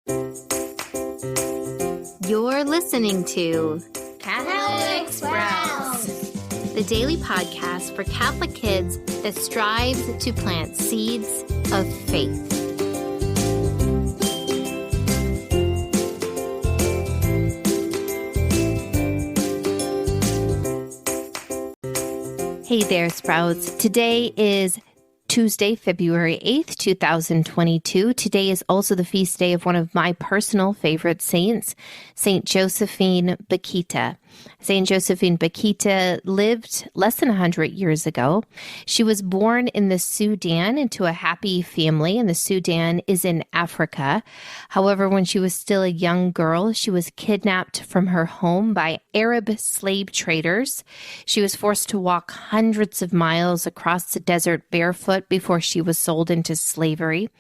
You're listening to Catholic Sprouts, the daily podcast for Catholic kids that strives to plant seeds of faith. Hey there, Sprouts. Today is Tuesday, February 8th, 2022. Today is also the feast day of one of my personal favorite saints, Saint Josephine Bakhita. Saint Josephine Bakhita lived less than 100 years ago. She was born in the Sudan into a happy family, and the Sudan is in Africa. However, when she was still a young girl, she was kidnapped from her home by Arab slave traders. She was forced to walk hundreds of miles across the desert barefoot before she was sold into slavery.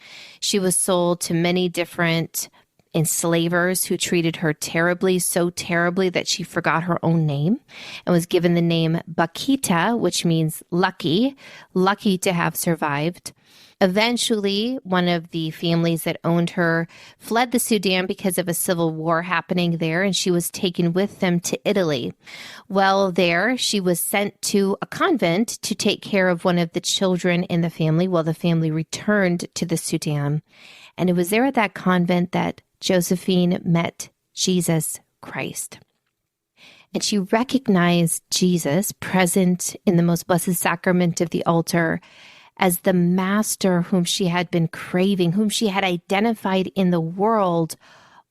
She was sold to many different enslavers who treated her terribly, so terribly that she forgot her own name and was given the name Bakhita, which means lucky to have survived. Eventually, one of the families that owned her fled the Sudan because of a civil war happening there, and she was taken with them to Italy. While there, she was sent to a convent to take care of one of the children in the family while the family returned to the Sudan. And it was there at that convent that Josephine met Jesus Christ. And she recognized Jesus present in the most blessed sacrament of the altar as the master whom she had been craving, whom she had identified in the world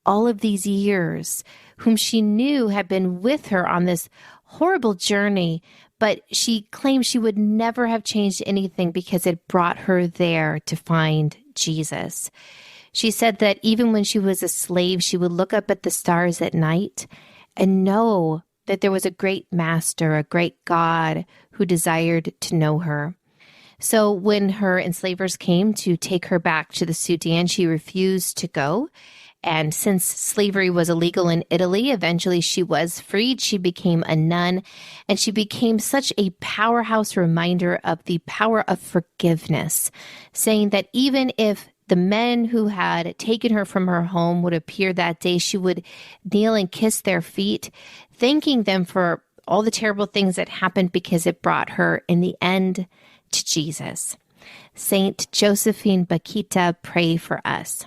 all of these years, whom she knew had been with her on this horrible journey, but she claimed she would never have changed anything because it brought her there to find Jesus. She said that even when she was a slave, she would look up at the stars at night and know that there was a great master, a great God who desired to know her. So when her enslavers came to take her back to the Sudan, she refused to go. And since slavery was illegal in Italy, eventually she was freed. She became a nun, and she became such a powerhouse reminder of the power of forgiveness, saying that even if the men who had taken her from her home would appear that day, she would kneel and kiss their feet, thanking them for all the terrible things that happened because it brought her in the end to Jesus. Saint Josephine Bakhita, pray for us.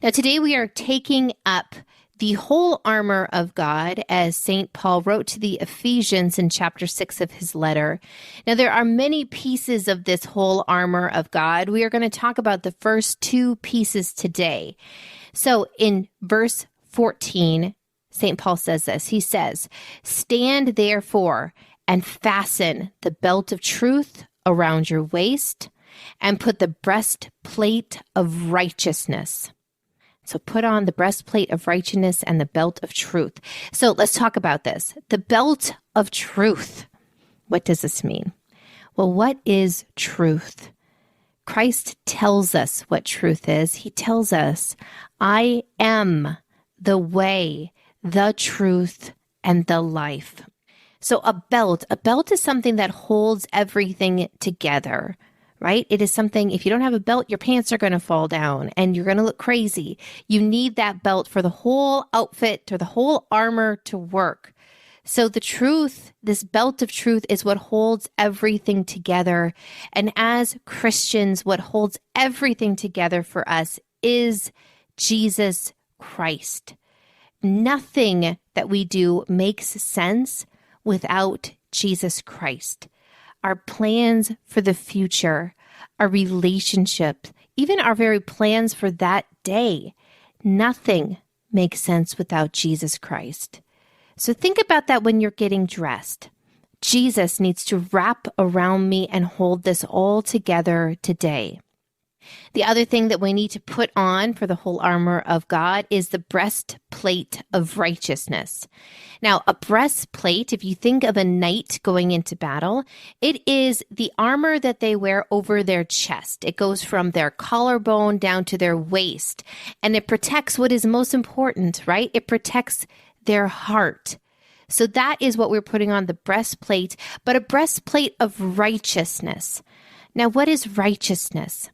Now, today we are taking up the whole armor of God, as St. Paul wrote to the Ephesians in chapter 6 of his letter. Now, there are many pieces of this whole armor of God. We are going to talk about the first two pieces today. So in verse 14, St. Paul says this. He says, "Stand therefore and fasten the belt of truth around your waist and put the breastplate of righteousness." So put on the breastplate of righteousness and the belt of truth. So let's talk about this. The belt of truth. What does this mean? Well, what is truth? Christ tells us what truth is. He tells us, "I am the way, the truth, and the life." So a belt is something that holds everything together. Right? It is something, if you don't have a belt, your pants are going to fall down and you're going to look crazy. You need that belt for the whole outfit or the whole armor to work. So the truth, this belt of truth, is what holds everything together. And as Christians, what holds everything together for us is Jesus Christ. Nothing that we do makes sense without Jesus Christ. Our plans for the future, our relationships, even our very plans for that day, nothing makes sense without Jesus Christ. So think about that when you're getting dressed. Jesus needs to wrap around me and hold this all together today. The other thing that we need to put on for the whole armor of God is the breastplate of righteousness. Now, a breastplate, if you think of a knight going into battle, it is the armor that they wear over their chest. It goes from their collarbone down to their waist, and it protects what is most important, right? It protects their heart. So that is what we're putting on, the breastplate, but a breastplate of righteousness. Now, what is righteousness?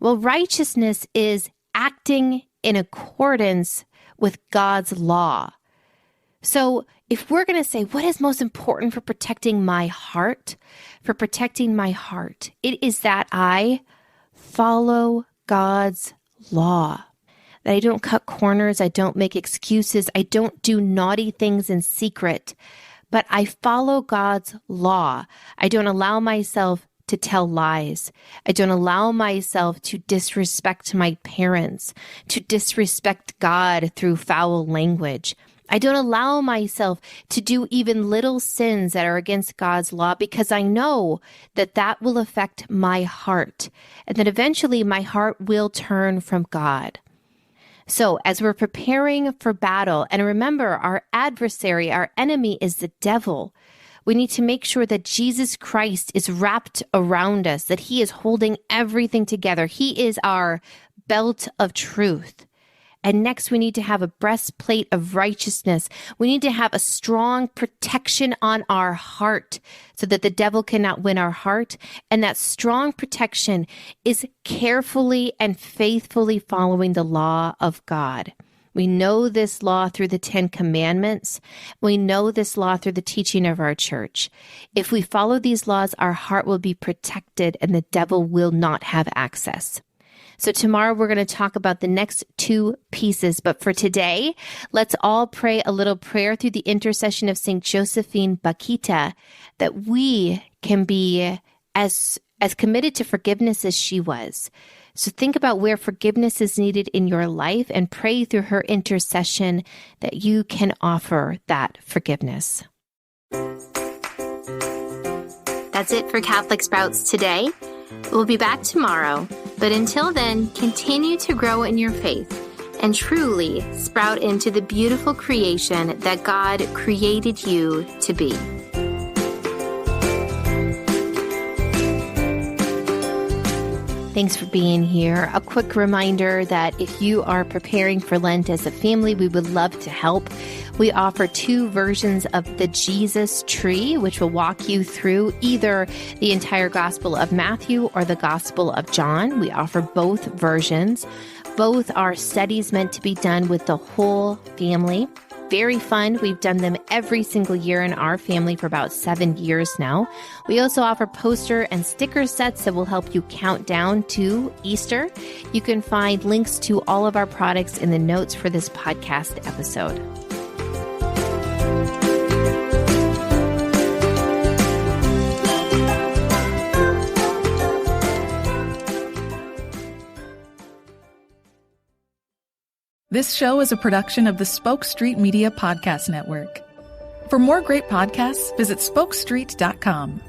Well, righteousness is acting in accordance with God's law. So if we're going to say, what is most important for protecting my heart? It is that I follow God's law. That I don't cut corners, I don't make excuses, I don't do naughty things in secret, but I follow God's law. I don't allow myself to tell lies. I don't allow myself to disrespect my parents, to disrespect God through foul language. I don't allow myself to do even little sins that are against God's law because I know that that will affect my heart and that eventually my heart will turn from God. So as we're preparing for battle, and remember, our adversary, our enemy is the devil, we need to make sure that Jesus Christ is wrapped around us, that he is holding everything together. He is our belt of truth. And next, we need to have a breastplate of righteousness. We need to have a strong protection on our heart so that the devil cannot win our heart. And that strong protection is carefully and faithfully following the law of God. We know this law through the 10 Commandments. We know this law through the teaching of our church. If we follow these laws, our heart will be protected and the devil will not have access. So tomorrow we're going to talk about the next 2 pieces. But for today, let's all pray a little prayer through the intercession of St. Josephine Bakhita that we can be as committed to forgiveness as she was. So think about where forgiveness is needed in your life and pray through her intercession that you can offer that forgiveness. That's it for Catholic Sprouts today. We'll be back tomorrow, but until then, continue to grow in your faith and truly sprout into the beautiful creation that God created you to be. Thanks for being here. A quick reminder that if you are preparing for Lent as a family, we would love to help. We offer 2 versions of the Jesus tree, which will walk you through either the entire Gospel of Matthew or the Gospel of John. We offer both versions. Both are studies meant to be done with the whole family. Very fun. We've done them every single year in our family for about 7 years now. We also offer poster and sticker sets that will help you count down to Easter. You can find links to all of our products in the notes for this podcast episode. This show is a production of the Spoke Street Media Podcast Network. For more great podcasts, visit spokestreet.com.